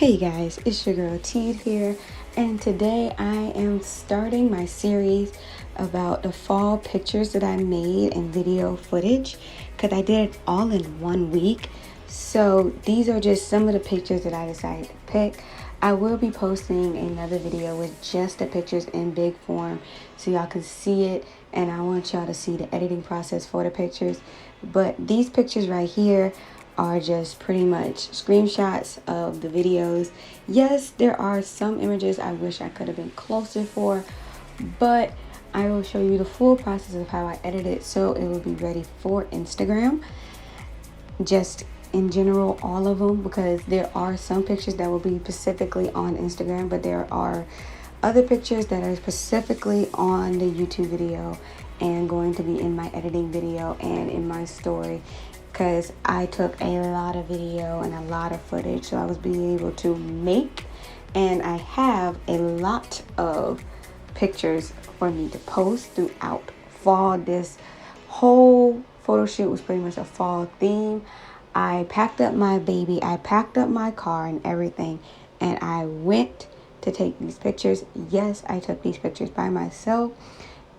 Hey guys, it's your girl Teed here, and today I am starting my series about the fall pictures that I made and video footage because I did it all in 1 week. So these are just some of the pictures that I decided to pick. I will be posting another video with just the pictures in big form so y'all can see it, and I want y'all to see the editing process for the pictures. But these pictures right here are just pretty much screenshots of the videos. Yes, there are some images I wish I could have been closer for, but I will show you the full process of how I edit it so it will be ready for Instagram. Just in general, all of them, because there are some pictures that will be specifically on Instagram, but there are other pictures that are specifically on the YouTube video and going to be in my editing video and in my story, because I took a lot of video and a lot of footage, so I was being able to make, and I have a lot of pictures for me to post throughout fall. This whole photo shoot was pretty much a fall theme. I packed up my baby, I packed up my car and everything, and I went to take these pictures. Yes, I took these pictures by myself.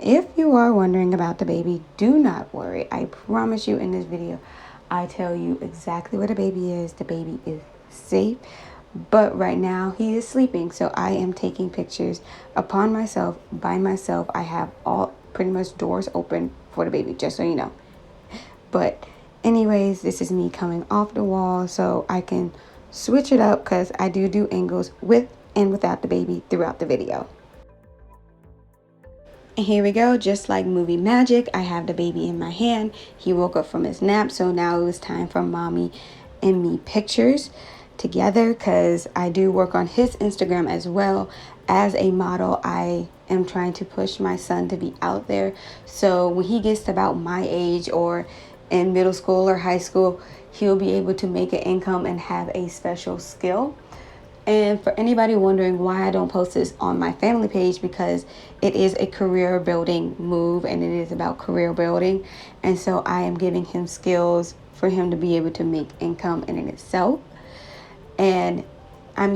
If you are wondering about the baby, do not worry. I promise you in this video, I tell you exactly where the baby is. The baby is safe, but right now he is sleeping, so I am taking pictures upon myself, by myself. I have all pretty much doors open for the baby, just so you know. But anyways, this is me coming off the wall, so I can switch it up because I do angles with and without the baby throughout the video. And here we go, just like movie magic, I have the baby in my hand. He woke up from his nap, so now it was time for mommy and me pictures together, because I do work on his Instagram as well as a model. I am trying to push my son to be out there, so when he gets to about my age or in middle school or high school, he'll be able to make an income and have a special skill. And for anybody wondering why I don't post this on my family page, because it is a career building move and it is about career building. And so I am giving him skills for him to be able to make income in itself. And I'm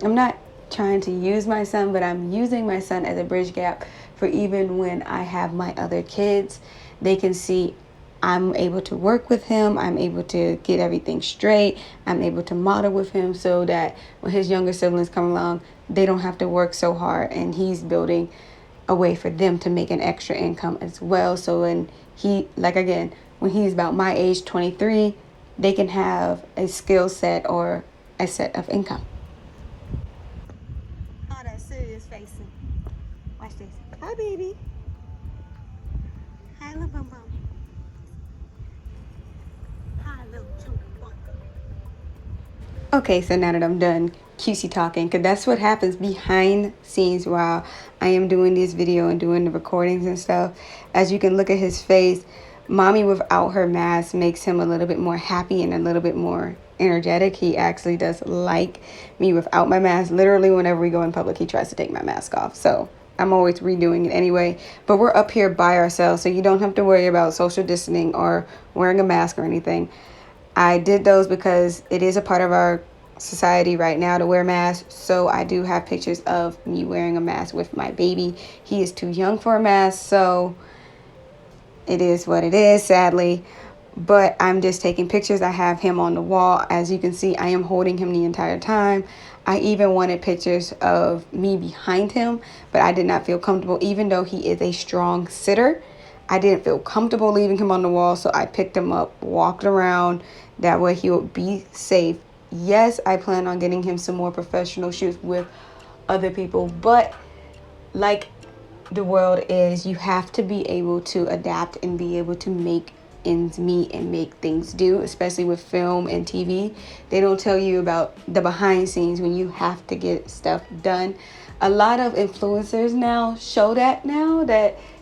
not trying to use my son, but I'm using my son as a bridge gap for even when I have my other kids. They can see I'm able to work with him, I'm able to get everything straight, I'm able to model with him, so that when his younger siblings come along, they don't have to work so hard, and he's building a way for them to make an extra income as well. So when when he's about my age, 23, they can have a skill set or a set of income. Oh, that serious facing. Watch this. Hi, baby. Hi, little bum bum. Okay, so now that I'm done cutesy talking, because that's what happens behind scenes while I am doing this video and doing the recordings and stuff. As you can look at his face, mommy without her mask makes him a little bit more happy and a little bit more energetic. He actually does like me without my mask. Literally, whenever we go in public, he tries to take my mask off. So I'm always redoing it anyway. But we're up here by ourselves, so you don't have to worry about social distancing or wearing a mask or anything. I did those because it is a part of our society right now to wear masks. So I do have pictures of me wearing a mask with my baby. He is too young for a mask, so it is what it is, sadly. But I'm just taking pictures. I have him on the wall. As you can see, I am holding him the entire time. I even wanted pictures of me behind him, but I did not feel comfortable. Even though he is a strong sitter, I didn't feel comfortable leaving him on the wall, so I picked him up, walked around. That way he would be safe. Yes, I plan on getting him some more professional shoots with other people, but like the world is, you have to be able to adapt and be able to make ends meet and make things do, especially with film and TV. They don't tell you about the behind scenes when you have to get stuff done. A lot of influencers now show that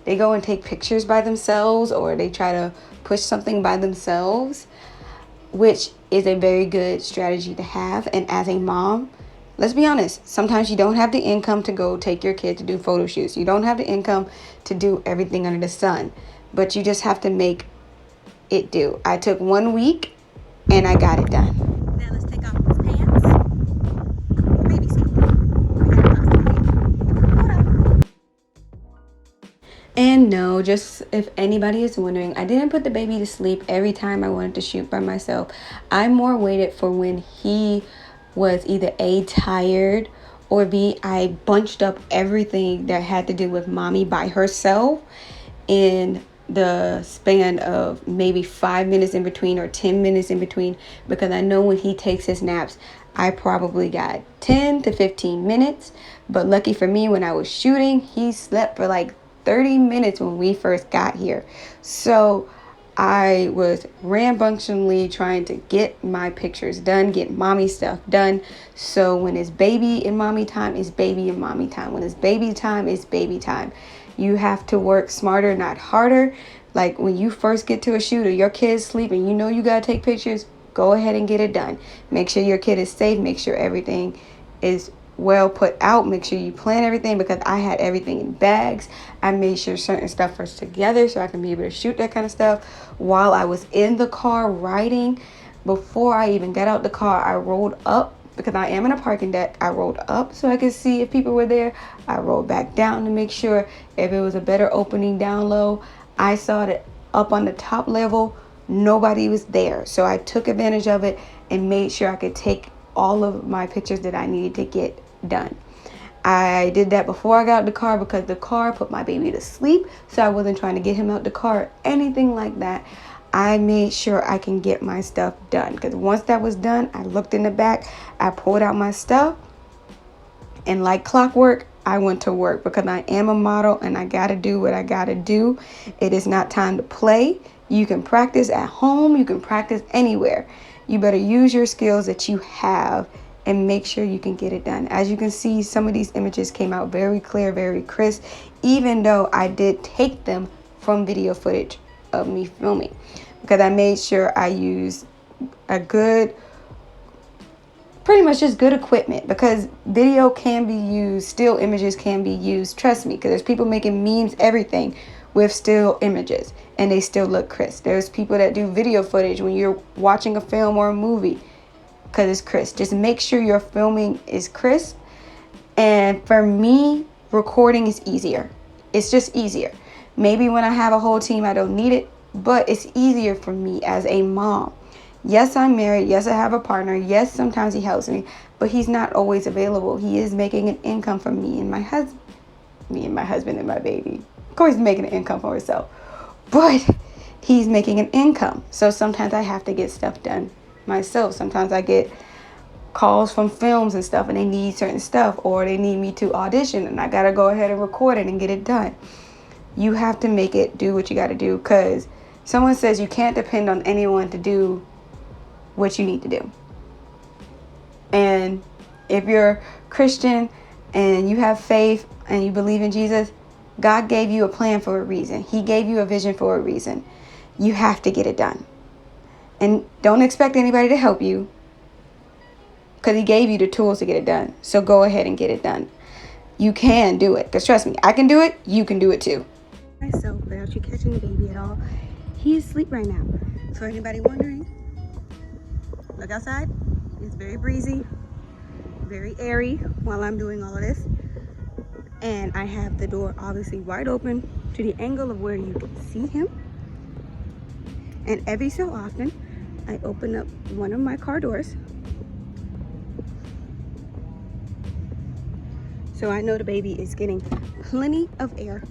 they go and take pictures by themselves, or they try to push something by themselves, which is a very good strategy to have. And as a mom, let's be honest, sometimes you don't have the income to go take your kid to do photo shoots. You don't have the income to do everything under the sun, but you just have to make it do. I took 1 week and I got it done. Now let's take off his pants. No, just if anybody is wondering, I didn't put the baby to sleep every time I wanted to shoot by myself. I more waited for when he was either A, tired, or B, I bunched up everything that had to do with mommy by herself in the span of maybe 5 minutes in between or 10 minutes in between, because I know when he takes his naps, I probably got 10 to 15 minutes. But lucky for me, when I was shooting, he slept for like 30 minutes when we first got here. So I was rambunctionally trying to get my pictures done, get mommy stuff done. So when it's baby and mommy time, it's baby and mommy time. When it's baby time, it's baby time. You have to work smarter, not harder. Like when you first get to a shoot or your kid's sleeping, you know you got to take pictures, go ahead and get it done. Make sure your kid is safe. Make sure everything is well put out. Make sure you plan everything, because I had everything in bags. I made sure certain stuff was together so I can be able to shoot that kind of stuff while I was in the car riding. Before I even got out the car, I rolled up, because I am in a parking deck. I rolled up so I could see if people were there. I rolled back down to make sure if it was a better opening down low. I saw that up on the top level, nobody was there. So I took advantage of it and made sure I could take all of my pictures that I needed to get done. I did that before I got out the car, because the car put my baby to sleep, so I wasn't trying to get him out the car or anything like that. I made sure I can get my stuff done, because once that was done, I looked in the back, I pulled out my stuff, and like clockwork, I went to work, because I am a model and I gotta do what I gotta do. It is not time to play. You can practice at home, you can practice anywhere. You better use your skills that you have and make sure you can get it done. As you can see, some of these images came out very clear, very crisp, even though I did take them from video footage of me filming, because I made sure I used a good, pretty much just good equipment, because video can be used, still images can be used, trust me, because there's people making memes, everything with still images, and they still look crisp. There's people that do video footage when you're watching a film or a movie, because it's crisp. Just make sure your filming is crisp. And for me, recording is easier. It's just easier. Maybe when I have a whole team, I don't need it, but it's easier for me as a mom. Yes, I'm married. Yes, I have a partner. Yes, sometimes he helps me, but he's not always available. He is making an income from me and my husband and my baby. Of course, he's making an income for himself, but he's making an income. So sometimes I have to get stuff done myself. Sometimes I get calls from films and stuff, and they need certain stuff, or they need me to audition, and I gotta go ahead and record it and get it done. You have to make it do what you gotta do, because someone says you can't depend on anyone to do what you need to do. And if you're Christian and you have faith and you believe in Jesus, God gave you a plan for a reason. He gave you a vision for a reason. You have to get it done. And don't expect anybody to help you, because he gave you the tools to get it done. So go ahead and get it done. You can do it, because trust me, I can do it. You can do it too. Myself, without you catching the baby at all, he is asleep right now. For anybody wondering, look outside. It's very breezy, very airy while I'm doing all of this. And I have the door obviously wide open to the angle of where you can see him. And every so often, I open up one of my car doors, so I know the baby is getting plenty of air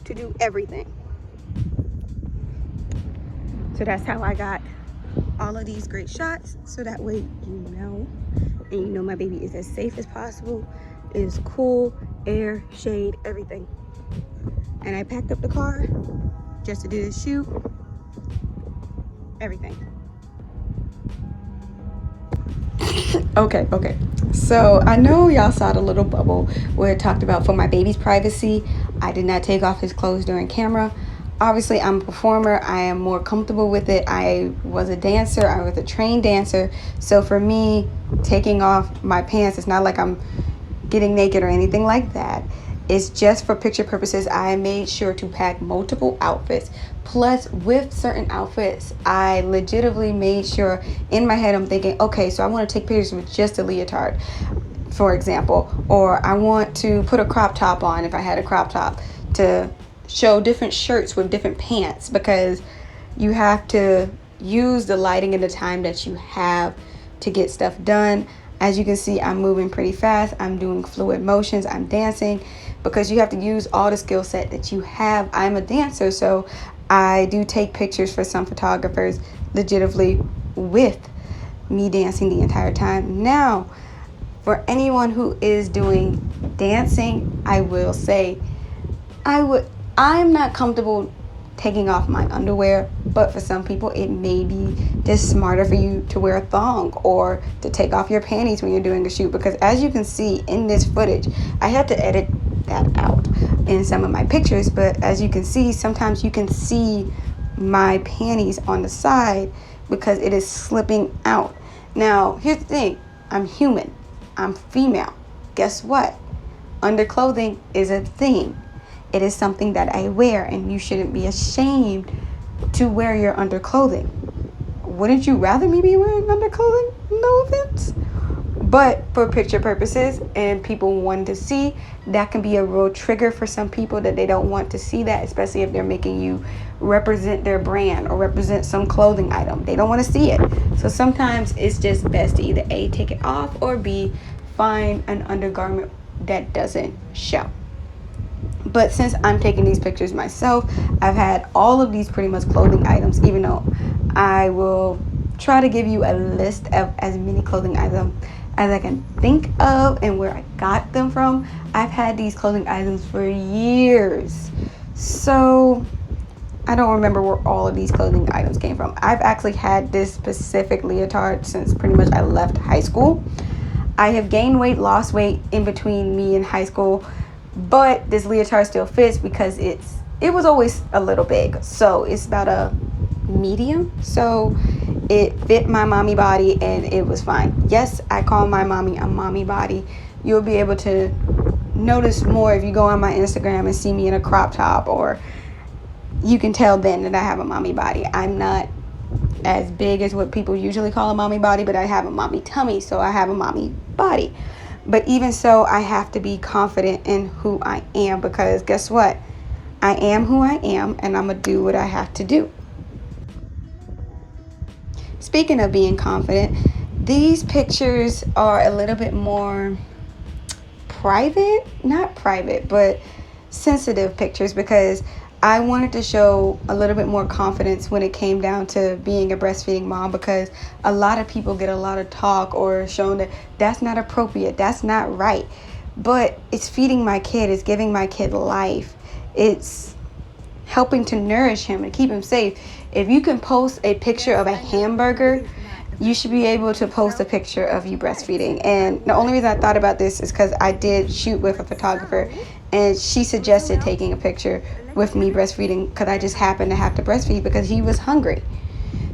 to do everything. So that's how I got all of these great shots, so that way you know, and you know my baby is as safe as possible. It is cool, air, shade, everything. And I packed up the car just to do this shoot. Everything. Okay. So I know y'all saw the little bubble where it talked about for my baby's privacy, I did not take off his clothes during camera. Obviously, I'm a performer. I am more comfortable with it. I was a dancer. I was a trained dancer. So for me, taking off my pants, it's not like I'm getting naked or anything like that. It's just for picture purposes. I made sure to pack multiple outfits. Plus, with certain outfits, I legitimately made sure in my head, I'm thinking, okay, so I want to take pictures with just a leotard, for example, or I want to put a crop top on if I had a crop top to show different shirts with different pants because you have to use the lighting and the time that you have to get stuff done. As you can see, I'm moving pretty fast. I'm doing fluid motions. I'm dancing because you have to use all the skill set that you have. I'm a dancer, so I do take pictures for some photographers legitimately with me dancing the entire time. Now, for anyone who is doing dancing, I will say I'm not comfortable taking off my underwear, but for some people it may be just smarter for you to wear a thong or to take off your panties when you're doing a shoot, because as you can see in this footage, I had to edit that out in some of my pictures, but as you can see, sometimes you can see my panties on the side because it is slipping out. Now here's the thing, I'm human, I'm female. Guess what? Underclothing is a thing. It is something that I wear, and you shouldn't be ashamed to wear your underclothing. Wouldn't you rather me be wearing underclothing? No offense. But for picture purposes and people wanting to see, that can be a real trigger for some people that they don't want to see that, especially if they're making you represent their brand or represent some clothing item. They don't want to see it. So sometimes it's just best to either A, take it off, or B, find an undergarment that doesn't show. But since I'm taking these pictures myself, I've had all of these pretty much clothing items, even though I will try to give you a list of as many clothing items as I can think of and where I got them from. I've had these clothing items for years, so I don't remember where all of these clothing items came from. I've actually had this specific leotard since pretty much I left high school. I have gained weight, lost weight in between me and high school, but this leotard still fits because it was always a little big, so it's about a medium, so it fit my mommy body and it was fine. Yes, I call my mommy a mommy body. You'll be able to notice more if you go on my Instagram and see me in a crop top, or you can tell then that I have a mommy body. I'm not as big as what people usually call a mommy body, but I have a mommy tummy, so I have a mommy body. But even so, I have to be confident in who I am, because guess what? I am who I am, and I'm going to do what I have to do. Speaking of being confident, these pictures are a little bit more private, not private, but sensitive pictures, because I wanted to show a little bit more confidence when it came down to being a breastfeeding mom, because a lot of people get a lot of talk or shown that that's not appropriate, that's not right. But it's feeding my kid, it's giving my kid life, it's helping to nourish him and keep him safe. If you can post a picture of a hamburger, you should be able to post a picture of you breastfeeding. And the only reason I thought about this is because I did shoot with a photographer, and she suggested taking a picture with me breastfeeding because I just happened to have to breastfeed because he was hungry.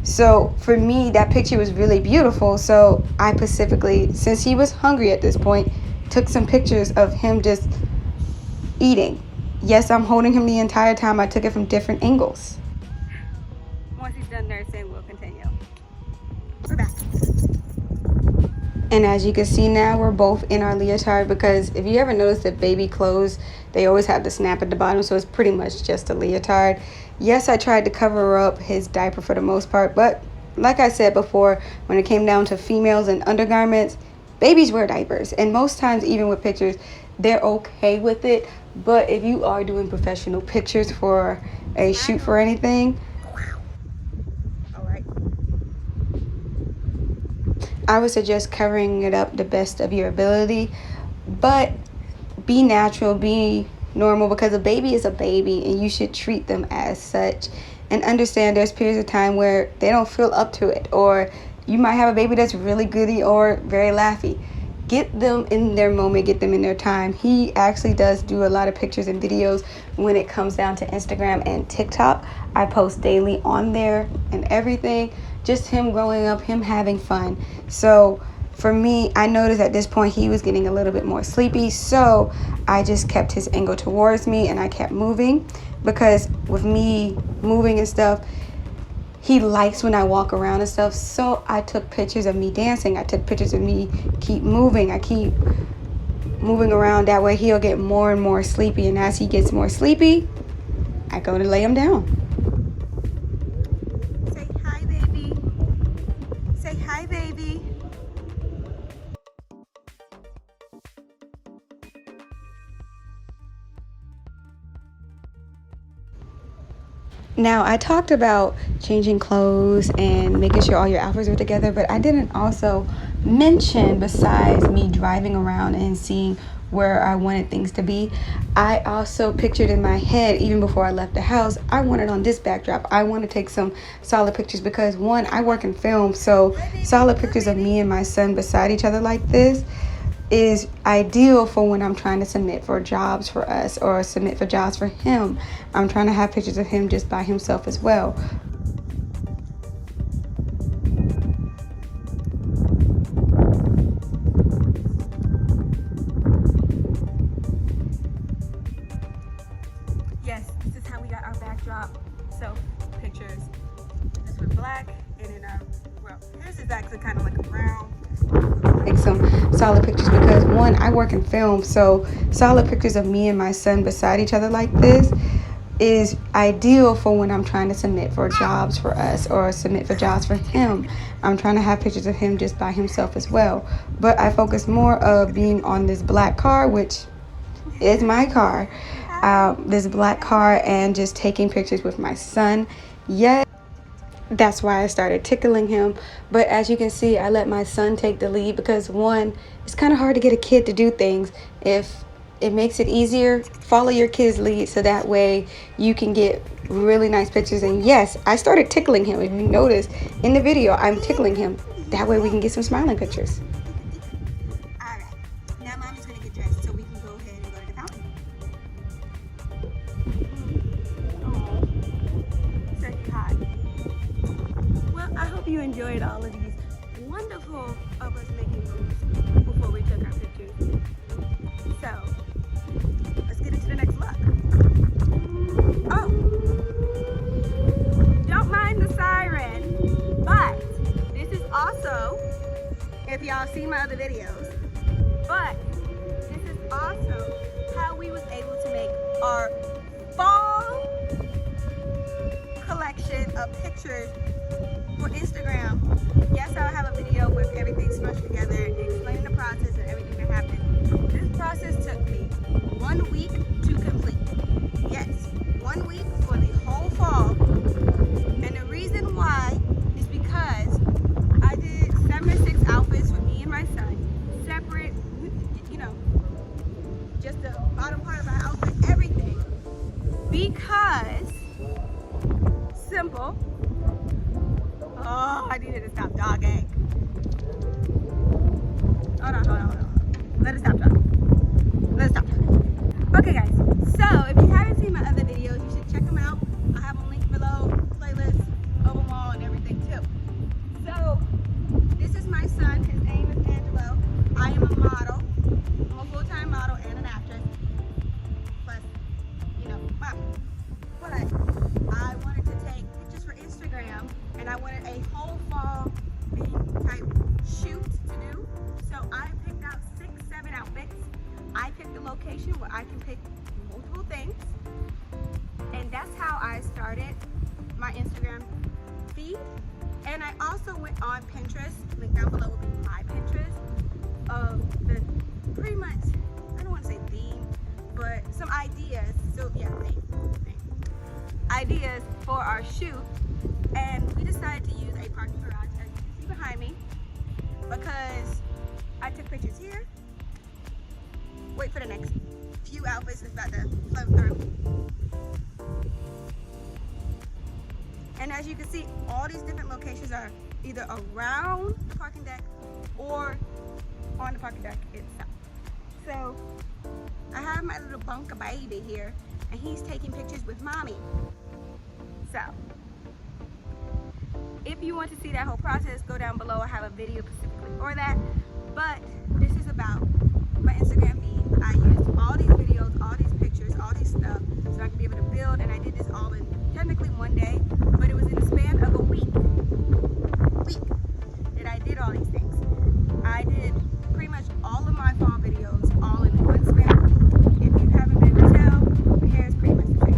So for me, that picture was really beautiful. So I specifically, since he was hungry at this point, took some pictures of him just eating. Yes, I'm holding him the entire time. I took it from different angles. Once he's done nursing, we'll continue. We're back. And as you can see now, we're both in our leotard, because if you ever notice that baby clothes, they always have the snap at the bottom, so it's pretty much just a leotard. Yes, I tried to cover up his diaper for the most part, but like I said before, when it came down to females and undergarments, babies wear diapers, and most times, even with pictures, they're okay with it. But if you are doing professional pictures for a shoot for anything, I would suggest covering it up the best of your ability, but be natural, be normal, because a baby is a baby and you should treat them as such, and understand there's periods of time where they don't feel up to it, or you might have a baby that's really goody or very laughy. Get them in their moment, get them in their time. He actually does do a lot of pictures and videos when it comes down to Instagram and TikTok. I post daily on there and everything. Just him growing up, him having fun. So for me, I noticed at this point he was getting a little bit more sleepy, so I just kept his angle towards me and I kept moving, because with me moving and stuff, he likes when I walk around and stuff. So I took pictures of me dancing, I took pictures of me keep moving, I keep moving around. That way he'll get more and more sleepy, and as he gets more sleepy, I go to lay him down. Say hi, baby. Say hi, baby. Now, I talked about changing clothes and making sure all your outfits are together, but I didn't also mention, besides me driving around and seeing where I wanted things to be, I also pictured in my head, even before I left the house, I wanted on this backdrop. I want to take some solid pictures because, one, I work in film, so solid pictures of me and my son beside each other like this is ideal for when I'm trying to submit for jobs for us or submit for jobs for him. I'm trying to have pictures of him just by himself as well. Yes, this is how we got our backdrop. So pictures, this was black, and then well, his is actually kind of like a brown. Take some solid pictures because, one, I work in film, so solid pictures of me and my son beside each other like this is ideal for when I'm trying to submit for jobs for us or submit for jobs for him. I'm trying to have pictures of him just by himself as well. But I focus more of being on this black car, which is my car, this black car, and just taking pictures with my son. Yes. That's why I started tickling him. But as you can see, I let my son take the lead because, one, it's kind of hard to get a kid to do things. If it makes it easier, follow your kid's lead so that way you can get really nice pictures. And yes, I started tickling him. If you notice in the video, I'm tickling him. That way we can get some smiling pictures. All right. Now Mommy's going to get dressed so we can go ahead and go to the fountain. Oh, so you hot. Well, I hope you enjoyed all of these wonderful of us making moves before we took our pictures. So, let's get into the next look. Oh, don't mind the siren, but this is also, if y'all see my other videos, but this is also how we was able to make our fall collection of pictures for Instagram. Yes, I'll have a video with everything smushed together, explaining the process and everything that happened. This process took me 1 week to complete. Yes, 1 week for the whole fall. And the reason why is because I did 7 or 6 outfits for me and my son, separate, you know, just the bottom part of our outfit, everything. Because, simple. Oh, I needed to stop jogging. Hold on. Let it stop jogging. Okay, guys. So, if you haven't seen my other videos, you should check them out. I have a link below, playlist, over wall, and everything too. So, this is my son. His name is Angelo. I am a model. I'm a full-time model and an actress. Plus, you know, mom. But I wanted to take pictures for Instagram, and I wanted a whole fall theme type shoot to do. So I picked out 6, 7 outfits. I picked a location where I can pick multiple things. And that's how I started my Instagram feed. And I also went on Pinterest. Link down below will be my Pinterest of the pretty much, I don't want to say theme, but some ideas. So yeah, theme. Ideas for our shoot. And we decided to use a parking garage, as you can see behind me, because I took pictures here. Wait for the next few outfits that's about to float through. And as you can see, all these different locations are either around the parking deck or on the parking deck itself. So I have my little bunker baby here, and he's taking pictures with mommy. So if you want to see that whole process, go down below. I have a video specifically for that. But this is about my Instagram feed. I used all these videos, all these pictures, all these stuff so I can be able to build. And I did this all in technically one day, but it was in the span of a week that I did all these things. I did pretty much all of my fall videos all in one span of a week. If you haven't been to tell, my hair is pretty much the same.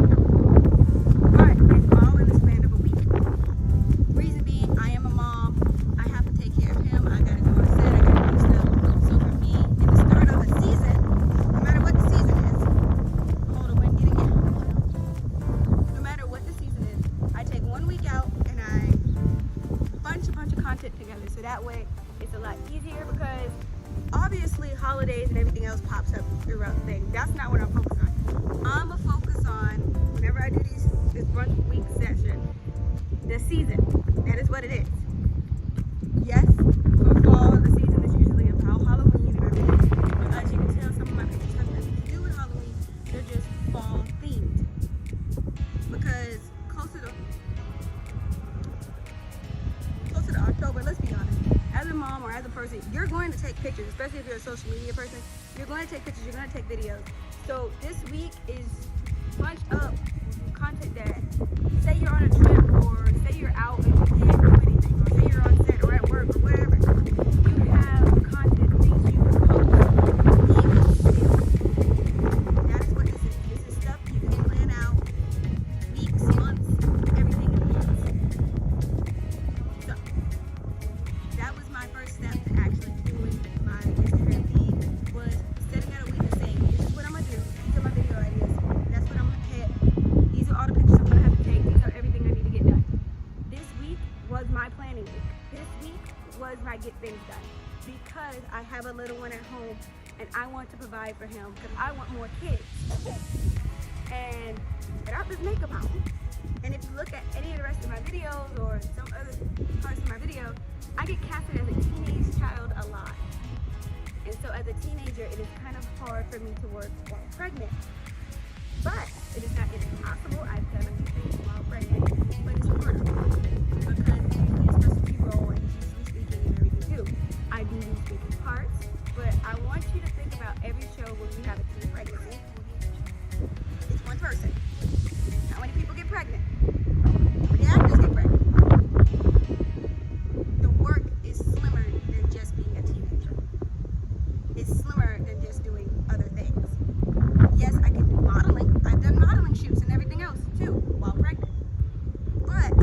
holidays and everything else pops up throughout the thing. That's not what I'm focused on. I'm a focus on, whenever I do this 1 week session, the season. That is what it is. Yes, for fall, the season is usually about Halloween and everything. But as you can tell, some of my pictures have nothing to do with Halloween. They're just fall themed. Because closer to October, let's be honest, as a mom or as a person, you're going to take pictures, especially if you're a social media person. You're going to take pictures, you're going to take videos. So this week is bunched up with content that, say you're on a trip, or say you're out and you can't do anything, or say you're on set or at work or whatever. You have content, things you can post, even still. That is what this is. This is stuff you can plan out weeks, months, everything in advance. So that was my first step to actually doing my Instagram feed, was setting out a week and saying, this is what I'm gonna do. These are my video ideas. That's what I'm gonna hit. These are all the pictures I'm gonna have to take. These are everything I need to get done. This week was my planning week. This week was my get things done, because I have a little one at home and I want to provide for him, because I want more kids. And without this makeup on, and if you look at any of the rest of my videos or some other parts of my video, I get casted as a teenage child a lot. And so as a teenager, it is kind of hard for me to work while pregnant. But it is not impossible. I've done a few things while pregnant, but it's harder because it's usually a specialty role and it's usually speaking and everything too. I do these speaking parts, but I want you to think about every show when you have a teen pregnancy. It's one person. How many people get pregnant? How many actors get pregnant? The work is slimmer than just being a teenager. It's slimmer than just doing other things. Yes, I can do modeling. I've done modeling shoots and everything else too while pregnant. But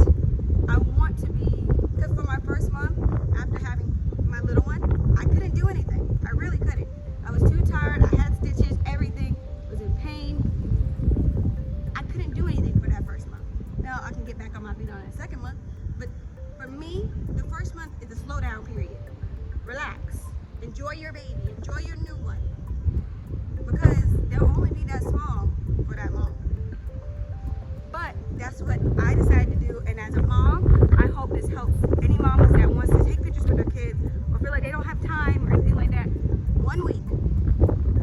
I want to be, because for my first month, after having my little one, I couldn't do anything. I really couldn't. I was too tired. I had stitches, everything. I was in pain. I couldn't do anything for that first month. Now I can get back on my feet on the second month. But for me, the first month is a slow down period. Relax. Enjoy your baby. Enjoy your new one. Because they'll only be that small for that long. But that's what I decided to do, and as a mom, I hope this helps any mamas that wants to take pictures with their kids or feel like they don't have time or anything like that. 1 week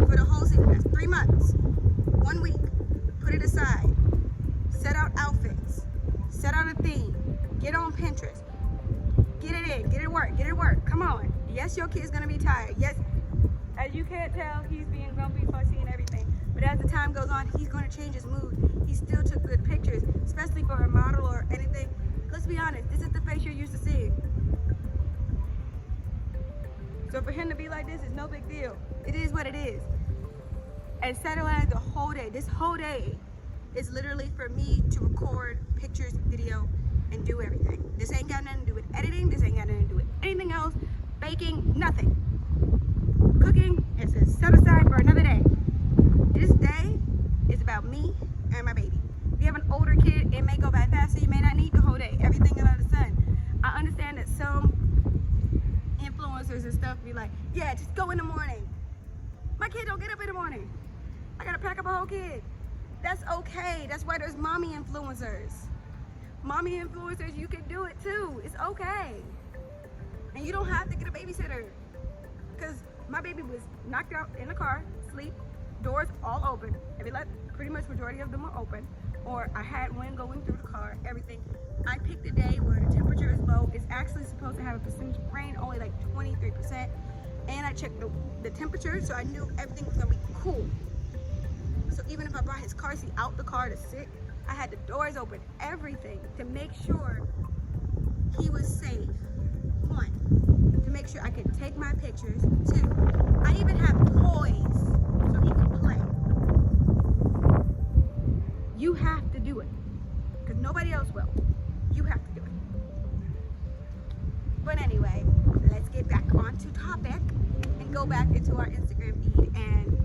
for the whole season. That's 3 months. 1 week. Put it aside. Set out outfits. Set out a theme. Get on Pinterest. Get it in. Get it work. Get it work. Come on. Yes, your kid's gonna be tired. Yes. As you can't tell, he's being grumpy, fussy, and everything. But as the time goes on, he's going to change his mood. He still took good pictures, especially for a model or anything. Let's be honest, this is the face you're used to seeing. So for him to be like this is no big deal. It is what it is. And Saturday, the whole day, this whole day is literally for me to record pictures, video, and do everything. This ain't got nothing to do with editing. This ain't got nothing to do with anything else. Baking, nothing. Cooking is set aside for another day. This day is about me and my baby. If you have an older kid, it may go by faster. You may not need the whole day. Everything under the sun. I understand that some influencers and stuff be like, yeah, just go in the morning. My kid don't get up in the morning. I gotta pack up a whole kid. That's okay. That's why there's mommy influencers. Mommy influencers, you can do it too. It's okay. And you don't have to get a babysitter. Because my baby was knocked out in the car, sleep, doors all open. Pretty much majority of them were open. Or I had wind going through the car, everything. I picked a day where the temperature is low. It's actually supposed to have a percentage of rain, only like 23%. And I checked the temperature, so I knew everything was gonna be cool. So even if I brought his car seat out the car to sit, I had the doors open, everything, to make sure he was safe. 1, to make sure I could take my pictures. 2, I even have toys so he can play. You have to do it, because nobody else will. You have to do it. But anyway, let's get back onto topic and go back into our Instagram feed. And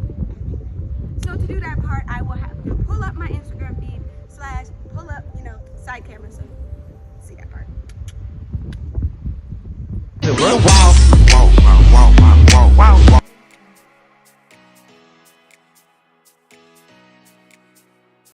so to do that part, I will have to pull up my Instagram feed / pull up, side camera, so see that part. Wow, wow, wow, wow, wow, wow, wow.